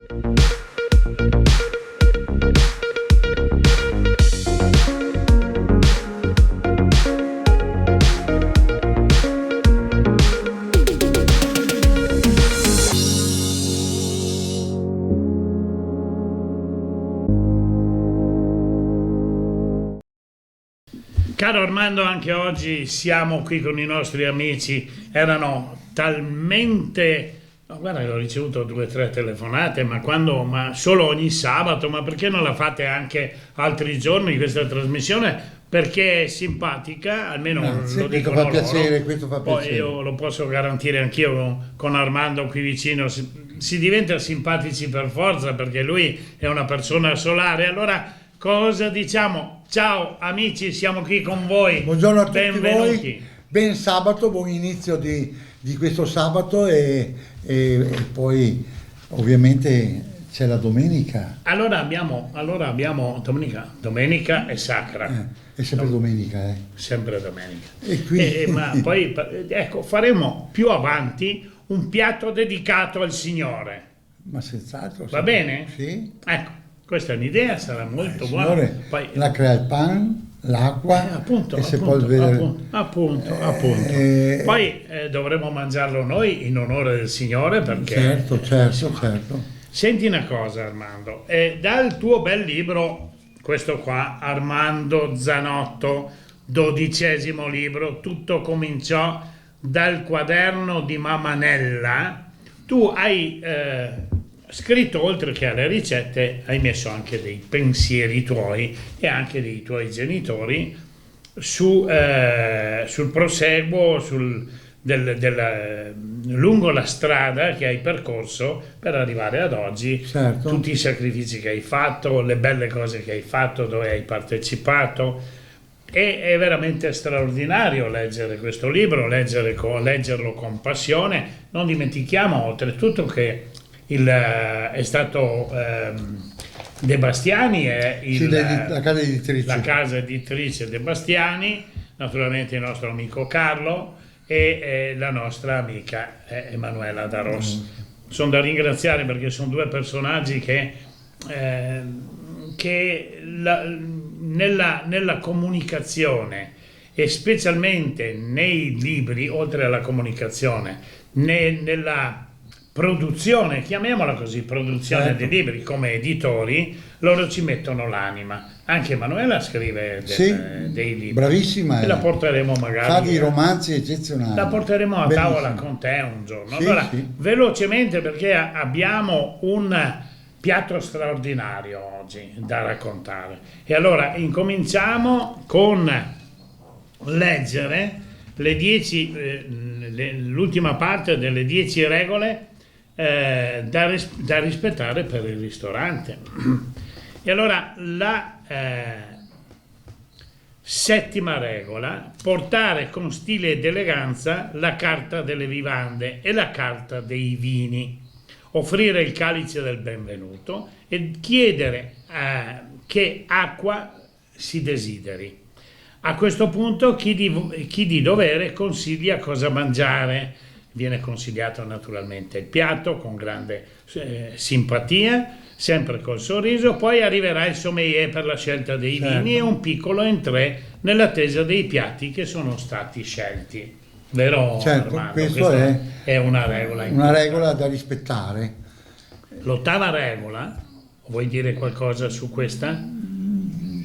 Caro Armando, anche oggi siamo qui con i nostri amici, erano talmente... No, guarda che ho ricevuto 2 o 3 telefonate, ma solo ogni sabato, ma perché non la fate anche altri giorni questa trasmissione? Perché è simpatica, almeno lo dicono loro. Questo fa Poi piacere. io lo posso garantire anch'io con Armando qui vicino, si diventa simpatici per forza perché lui è una persona solare. Allora cosa diciamo? Ciao amici, siamo qui con voi. Buongiorno a tutti benvenuti. voi, ben sabato, buon inizio di questo sabato e poi ovviamente c'è la domenica. Allora abbiamo domenica è sacra. È sempre domenica. Sempre domenica. E quindi... ma poi ecco, faremo più avanti un piatto dedicato al Signore. Ma senz'altro. Va bene? Sì. Ecco. Questa è un'idea, sarà molto buona. Signore, poi la crea il pan, l'acqua appunto, e se polvere. Appunto. Poi dovremo mangiarlo noi in onore del Signore perché... Certo. Senti una cosa Armando, dal tuo bel libro, questo qua, Armando Zanotto, 12° libro, tutto cominciò dal quaderno di Mamanella, tu hai... scritto, oltre che alle ricette, hai messo anche dei pensieri tuoi e anche dei tuoi genitori sul proseguo lungo la strada che hai percorso per arrivare ad oggi. Certo. Tutti i sacrifici che hai fatto, le belle cose che hai fatto, dove hai partecipato. È veramente straordinario leggere questo libro, leggerlo con passione. Non dimentichiamo oltretutto che è stato De Bastiani, la casa editrice. La casa editrice De Bastiani, naturalmente il nostro amico Carlo e la nostra amica Emanuela da Ross. Sono da ringraziare perché sono 2 personaggi che nella comunicazione e specialmente nei libri, oltre alla comunicazione, nella produzione, chiamiamola così, produzione dei libri come editori, loro ci mettono l'anima. Anche Emanuela scrive dei libri. Bravissima. E la porteremo magari. Fa dei romanzi eccezionali. La porteremo a tavola con te un giorno. Allora, velocemente, perché abbiamo un piatto straordinario oggi da raccontare. E allora incominciamo con leggere l'ultima parte delle 10 regole da rispettare per il ristorante. E allora la 7ª regola: portare con stile ed eleganza la carta delle vivande e la carta dei vini, offrire il calice del benvenuto e chiedere che acqua si desideri. A questo punto chi di dovere consiglia cosa mangiare. Viene consigliato naturalmente il piatto con grande simpatia, sempre col sorriso. Poi arriverà il sommelier per la scelta dei vini e un piccolo entrée nell'attesa dei piatti che sono stati scelti. Vero Armando? Questo è una regola importante. Una regola da rispettare. L'8ª regola, vuoi dire qualcosa su questa?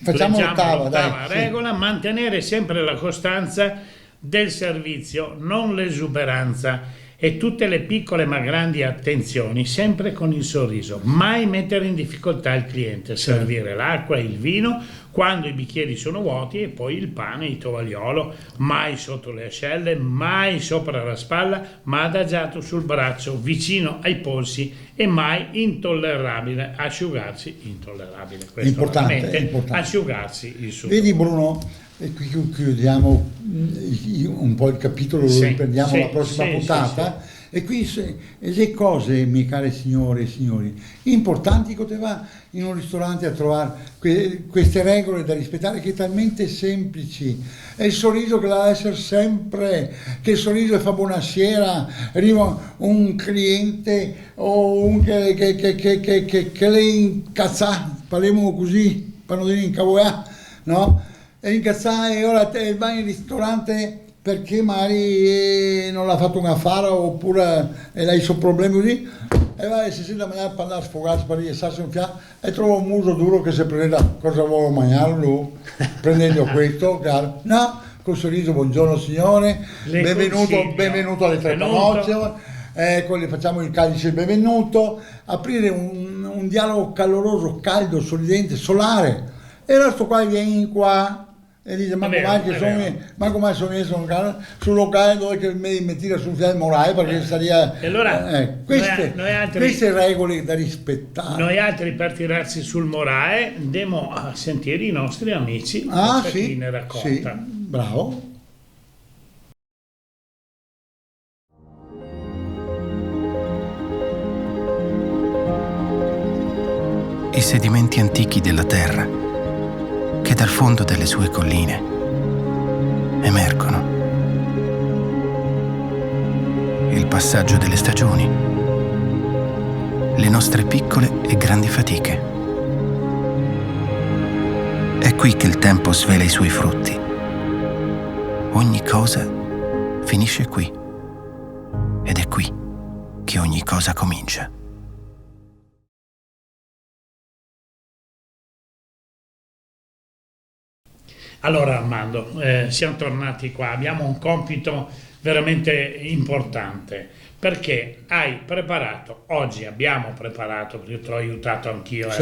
Facciamo l'ottava regola: mantenere sempre la costanza del servizio, non l'esuberanza, e tutte le piccole ma grandi attenzioni, sempre con il sorriso. Mai mettere in difficoltà il cliente, servire l'acqua e il vino quando i bicchieri sono vuoti e poi il pane, il tovagliolo, mai sotto le ascelle, mai sopra la spalla, ma adagiato sul braccio, vicino ai polsi, e mai intollerabile, asciugarsi, intollerabile, questo importante. Asciugarsi il sudore. Vedi Bruno, e qui chiudiamo un po' il capitolo, lo riprendiamo la prossima puntata. E qui le cose, miei cari signore e signori, importanti che va in un ristorante a trovare queste regole da rispettare, che è talmente semplici. È il sorriso che deve essere sempre, che il sorriso fa buonasera, arriva un cliente o un che le incazza, parliamo così, per non dire incavoià, no? E incazza e ora te vai in ristorante perché magari non l'ha fatto un affare oppure hai i suoi problemi così, e vai si sente a parlare, sfogarsi, per rilassarsi un fiato e trova un muso duro che si prende cosa vuole mangiare lui, prendendo questo, caro. No, col sorriso, buongiorno signore, benvenuto alle feste nozze, ecco, le facciamo il calice benvenuto, aprire un dialogo caloroso, caldo, sorridente, solare, e il resto qua vieni qua e dice ma come sono io sul locale dove che mi tira sul fiato morale perché sarebbe allora queste regole da rispettare. Noi altri, per tirarsi sul morale, andiamo a sentire i nostri amici sì, ne racconta. Sì, bravo. I sedimenti antichi della terra che dal fondo delle sue colline emergono. Il passaggio delle stagioni, le nostre piccole e grandi fatiche. È qui che il tempo svela i suoi frutti. Ogni cosa finisce qui, ed è qui che ogni cosa comincia. Allora Armando, siamo tornati qua, abbiamo un compito veramente importante, perché oggi abbiamo preparato, perché ti ho aiutato anch'io a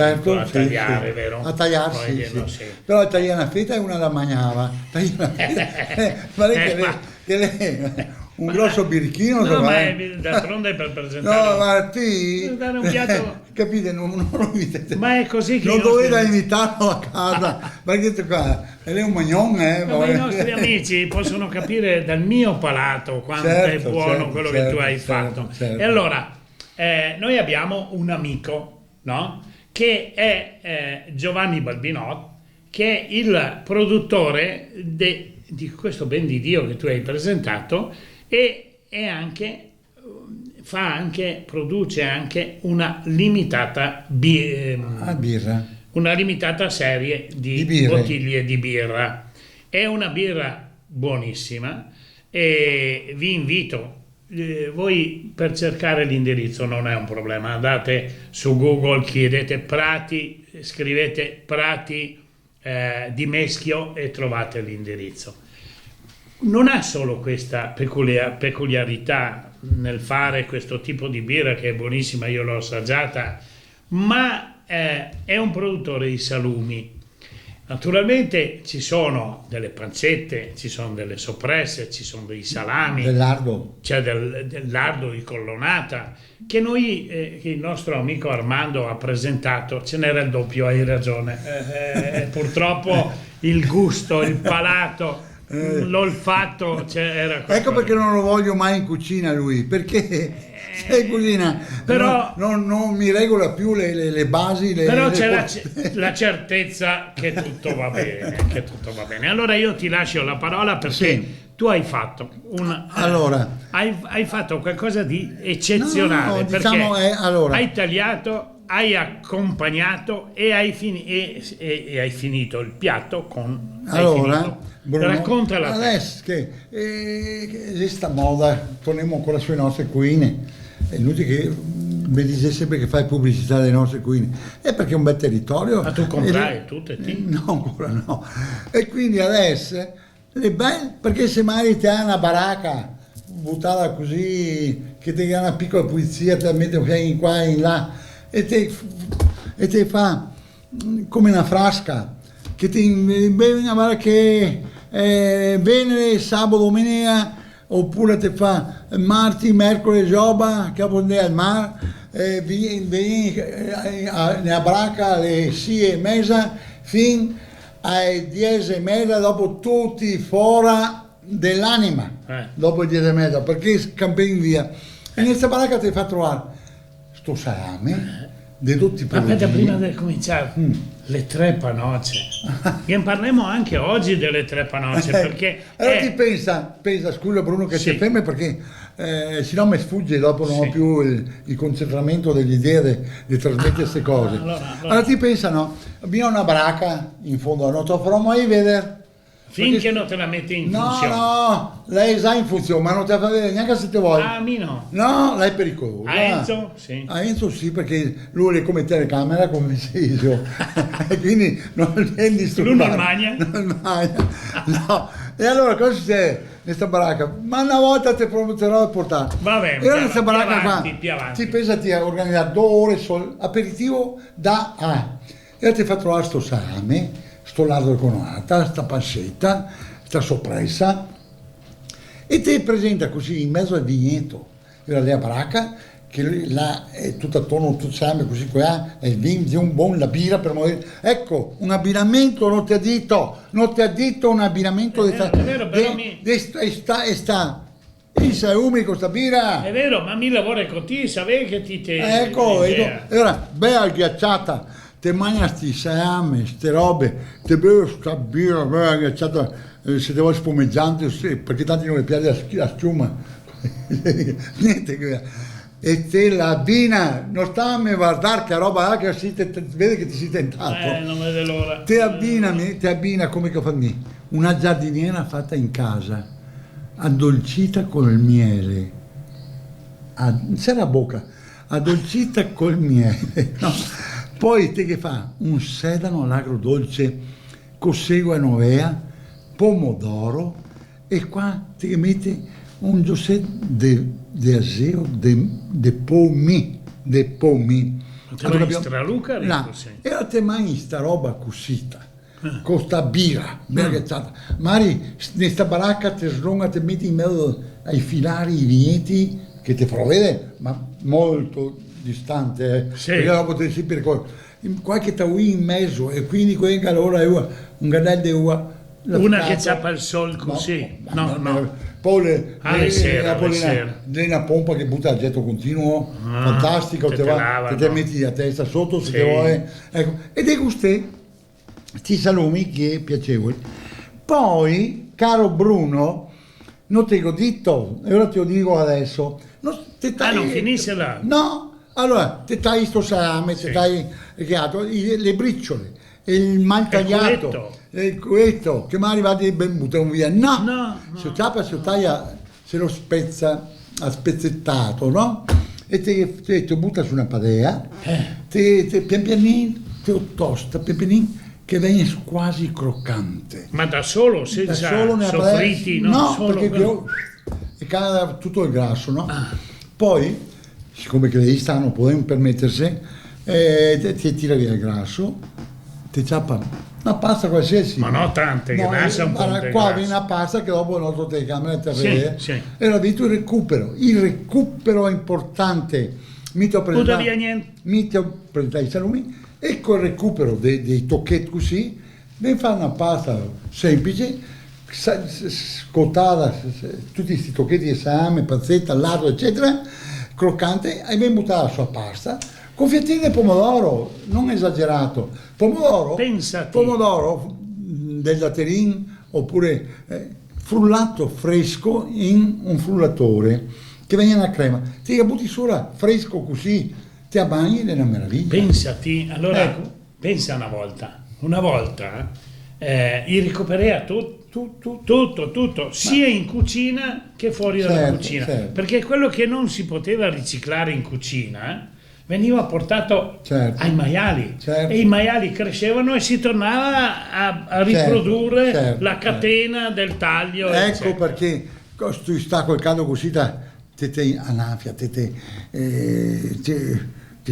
tagliare, sì. Vero? A tagliarsi, sì. Però tagliare una fetta e una la mangiava. Un grosso birichino. No, ma d'altronde per presentare. No, ma ti. Dare un piatto. Capite? Non lo invitate. Ma è così che. Non dovete invitarlo a casa. Perché qua è un magnon, ma i nostri amici possono capire dal mio palato quanto è buono quello che tu hai fatto. E allora, noi abbiamo un amico, no? Che è Giovanni Balbinot, che è il produttore di questo ben di Dio che tu hai presentato, e produce anche una limitata birra, una limitata serie di bottiglie di birra. È una birra buonissima e vi invito, voi, per cercare l'indirizzo non è un problema, andate su Google, chiedete Prati, scrivete Prati di Meschio e trovate l'indirizzo. Non ha solo questa peculiarità nel fare questo tipo di birra, che è buonissima, io l'ho assaggiata, ma è un produttore di salumi. Naturalmente ci sono delle pancette, ci sono delle soppresse, ci sono dei salami, del lardo. C'è del lardo di collonata che che il nostro amico Armando ha presentato. Ce n'era il doppio, hai ragione. Purtroppo il gusto, il palato, l'olfatto era qualcosa. Ecco perché non lo voglio mai in cucina lui, perché in cucina però non mi regola più le basi. Però c'è la certezza che tutto va bene, Allora io ti lascio la parola, perché tu hai fatto hai fatto qualcosa di eccezionale, perché hai tagliato, hai accompaggiato e hai finito il piatto con... Allora, Bruno, raccontala. Adesso che esiste moda, torniamo ancora sulle nostre cuine. È inutile che mi dice sempre che fai pubblicità delle nostre cuine. È perché è un bel territorio. Ma tu comprai tutte? No, ancora no. E quindi adesso è bello, perché se mai ti ha una baracca buttata così, che ti dà una piccola pulizia, ti mette in qua e in là, e ti fa come una frasca, che ti bene che venere, sabato, domenica, oppure ti fa martedì, mercoledì, giovedì, che vuol dire al mare, vieni nella baracca alle 6:30 fino alle 10:30, dopo tutti fuori dell'anima, dopo le 10:30, perché camping via. E in questa baracca ti fa trovare sto salame, di tutti i Aspetta, prodotti. prima di cominciare, le 3 panocce. Che parliamo anche oggi delle 3 panocce, perché Allora ti pensa, scusa Bruno che Sì. ti fermi perché se no mi sfugge, dopo non Sì. ho più il concentramento delle idee di trasmettere queste cose. allora. Ti pensa, no? Abbiamo una baracca in fondo, non te lo farò mai vedere. finché non te la metti in No, funzione. no, lei è già in funzione, ma non te la fa vedere neanche se te vuoi. Ah, mi no. No, lei è pericolosa. A Enzo? Sì. A Enzo sì, perché lui è come telecamera, come sei io. E quindi non viene disturbato. Lui non magna? Non magna. No. E allora cosa succede in questa baracca? Ma una volta ti prometterò di portare. Va bene, E allora questa più baracca avanti, qua, più avanti. ti pensa ti organizza 2 ore aperitivo da A. E ti fa trovare sto salame, sto lardo con nata, sta pancetta, sta soppressa, e ti presenta così in mezzo al vigneto della baracca, che là è tutto attorno, tutto salame così qua, e il vino di un buon, la birra per morire. Ecco, un abbinamento, non ti ha detto un abbinamento È vero, però sta il salumi con sta birra. È vero, ma mi lavora con te, sapevi che ti te... Ecco, idea. e ora, bella ghiacciata, te mangia sti salame, ste robe, te bevi sta birra, bella ghiacciata, se te vuoi spumeggiante, sì, perché tanti non le piace la schiuma. Niente che... E te la abbina, non sta a me guardare che roba che vede che ti sei tentato. Non vede l'ora. Ti abbina come che fa me, una giardiniera fatta in casa, addolcita col miele, c'è la bocca, addolcita col miele, no? Poi te che fa un sedano all'agrodolce con segua novea, pomodoro, e qua ti che metti un giosset de aseo de pomi, Te lo Straluca, no, e ora te mangi sta roba cucita, con sta birra, berghezzata. Magari in sta baracca te slunga, te metti in mezzo ai filari, i vigneti, che ti farò vedere, ma molto distante, Sì. perché dopo te si percorre. Qualche taui in mezzo, e quindi quella allora è un granello di uva. Una che c'appa il sol così. No. Poi Alle sera, alle sera. una pompa che butta a getto continuo, Ah, fantastico, che te te va, lavano. te metti la testa sotto se Sì. te vuoi. Ecco. Ed è questi sti salumi che è piacevoli. Poi, caro Bruno, non te l'ho detto, e ora te lo dico adesso. Non finisce là. No, allora, te tagli sto salame, Sì. te tagli le briciole, il maltagliato, il culetto, che mi arrivate ben buttano via. No, se taglia, se lo spezza a spezzettato, no? E te butta su una padea, te pian pianino, te lo tosta, pian pianino, che viene quasi croccante. Ma da solo, senza Da solo nella soffritti, padella? No, solo perché quello. e cade tutto il grasso, no? Poi, siccome che lei sta, non possono permettersi, ti tira via il grasso, ti ciappa una pasta qualsiasi. Ma no tante, che nasce un po' guarda, di qua grasso. viene una pasta che dopo il nostro telecamera ti Sì, vede. sì. E l'ho detto il recupero è importante. Mi ti ho Butta via niente. presentato i salumi, e col recupero dei tocchetti così, ne fa una pasta semplice, scottata, tutti questi tocchetti di salame, pazzetta, lardo, eccetera, croccante, e ben buttata la sua pasta, con fiattine di pomodoro, non esagerato, Pensati. pomodoro del Laterin, oppure frullato fresco in un frullatore, che viene una crema, ti la butti sopra fresco così, ti abbagni ed è una meraviglia. Pensati, allora, Ecco. pensa una volta io recuperai tutto, sia in cucina che fuori dalla Certo, cucina, certo. perché quello che non si poteva riciclare in cucina veniva portato Certo. ai maiali, Certo. e i maiali crescevano e si tornava a riprodurre certo, la catena del taglio. Ecco eccetera. perché tu sta col caldo così, te anafia, te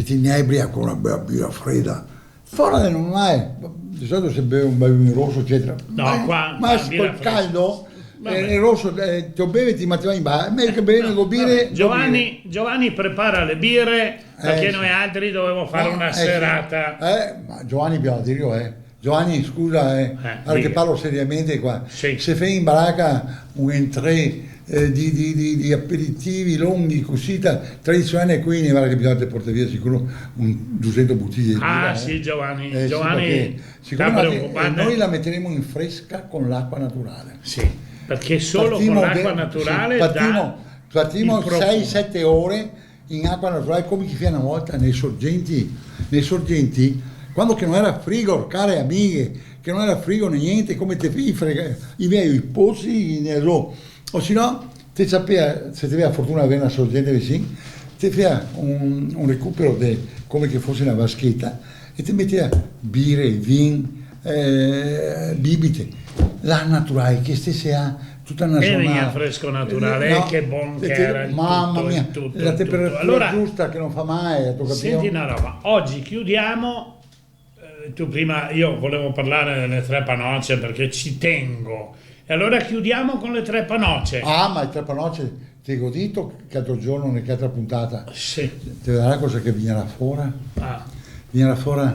inebria con una bella birra fredda. Fuori non è, di solito se bevi un bel vino rosso, eccetera. No, qua ma la birra col caldo, Vabbè. il rosso, te lo bevi e ti metti in bar, meglio che bevi due birre. Giovanni prepara le birre, perché sì. noi altri dovevo fare una sì. serata. Ma Giovanni Bialattirio, Giovanni, scusa, allora che dica. parlo seriamente qua. Sì. Se fai in baracca un entrée di aperitivi lunghi, così tradizionali. Qui ne vale che bisogna portare via sicuro un 200 bottiglie di vino. Sì, Giovanni, Sì, Giovanni sta preoccupando. noi la metteremo in fresca con l'acqua naturale. Sì, perché solo con l'acqua naturale partiamo il profumo. 6-7 ore in acqua naturale, come chi fa una volta nei sorgenti, quando che non era frigo, care amiche, che non era frigo né niente, come te frega, i miei pozzi, o se no, se ti aveva fortuna di avere una sorgente vicino, ti fa un recupero come che fosse una vaschetta e ti metti a birre, vin, bibite, la naturale, che stesse ha tutta una zona. Veniva fresco naturale, che buono che era il mamma tutto, mia, il tutto, la il temperatura tutto. Allora, giusta che non fa mai. senti una roba, oggi chiudiamo. Tu prima, io volevo parlare delle 3 panocce perché ci tengo, e allora chiudiamo con le 3 panocce. Ma le 3 panocce ti ho detto che altro giorno nella altra puntata Sì. ti vedrà cosa che viene fuori. Viene fuori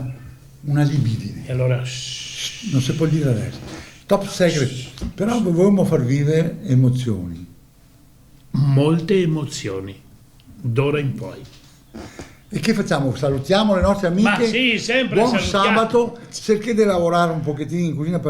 una libidine, E allora non si può dire adesso, top secret, però volevamo far vivere emozioni, molte emozioni d'ora in poi. e che facciamo? Salutiamo le nostre amiche. Ma sì, sempre buon salutiamo. sabato, cerchi di lavorare un pochettino in cucina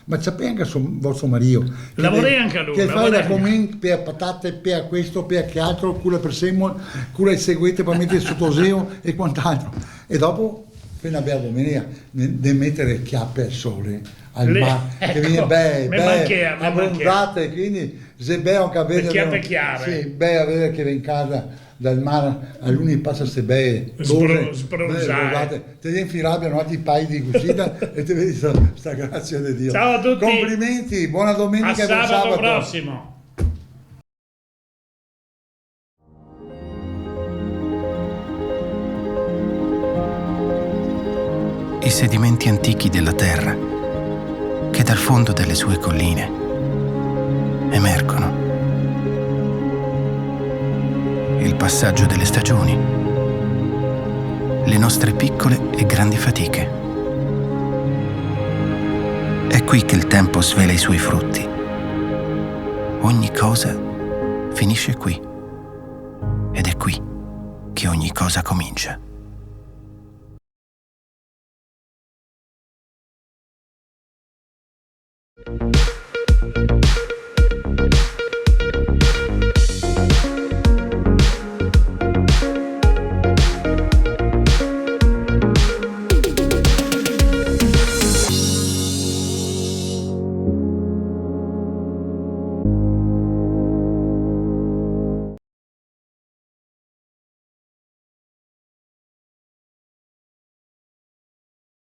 ma c'è anche vostro marito Lavorei anche a lui, che fai lavorei da anche. commenti per patate, per questo, per che altro, cura per semo, cura il seguente per mettere sotto seo e quant'altro, e dopo appena abbiamo domenica di mettere chiappe al sole al mare, che viene belle abbronzate, quindi se bello che avete chiappe chiare. sì, bello avere che in casa dal mare a lui passa se belle sbronzate. ti infilabbiano altri paio di cucina e ti vedi sta grazia di Dio. Ciao a tutti, complimenti, buona domenica a e buon sabato sabato prossimo. I sedimenti antichi della terra che dal fondo delle sue colline emergono. Il passaggio delle stagioni, le nostre piccole e grandi fatiche. È qui che il tempo svela i suoi frutti. Ogni cosa finisce qui. Ed è qui che ogni cosa comincia.